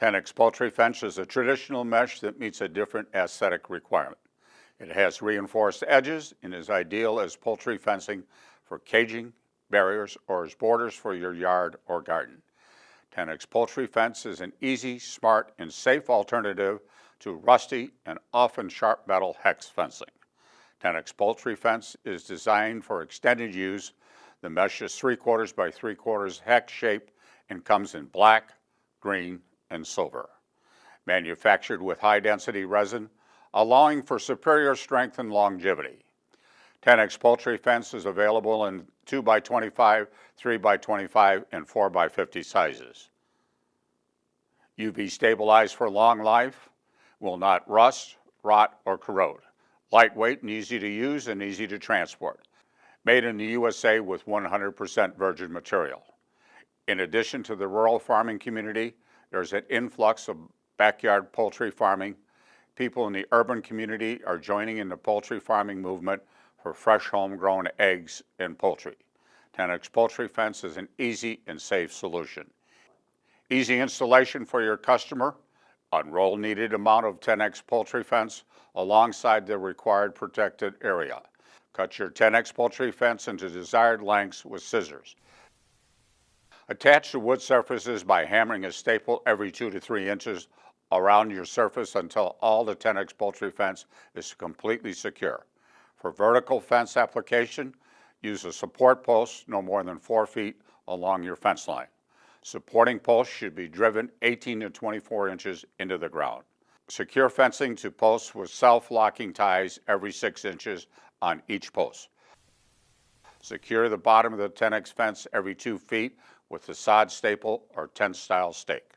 Tenax Poultry Fence is a traditional mesh that meets a different aesthetic requirement. It has reinforced edges and is ideal as poultry fencing for caging, barriers, or as borders for your yard or garden. Tenax Poultry Fence is an easy, smart, and safe alternative to rusty and often sharp metal hex fencing. Tenax Poultry Fence is designed for extended use. The mesh is 3/4 by 3/4 hex shape and comes in black, green, and silver. Manufactured with high-density resin, allowing for superior strength and longevity. Tenax Poultry Fence is available in 2x25, 3x25, and 4x50 sizes. UV stabilized for long life, will not rust, rot, or corrode. Lightweight and easy to use and easy to transport. Made in the USA with 100% virgin material. In addition to the rural farming community, there's an influx of backyard poultry farming. People in the urban community are joining in the poultry farming movement for fresh homegrown eggs and poultry. Tenax Poultry Fence is an easy and safe solution. Easy installation for your customer. Unroll needed amount of Tenax Poultry Fence alongside the required protected area. Cut your Tenax Poultry Fence into desired lengths with scissors. Attach the wood surfaces by hammering a staple every 2 to 3 inches around your surface until all the Tenax Poultry Fence is completely secure. For vertical fence application, use a support post no more than 4 feet along your fence line. Supporting posts should be driven 18 to 24 inches into the ground. Secure fencing to posts with self-locking ties every 6 inches on each post. Secure the bottom of the Tenax fence every 2 feet with a sod staple or tent-style stake.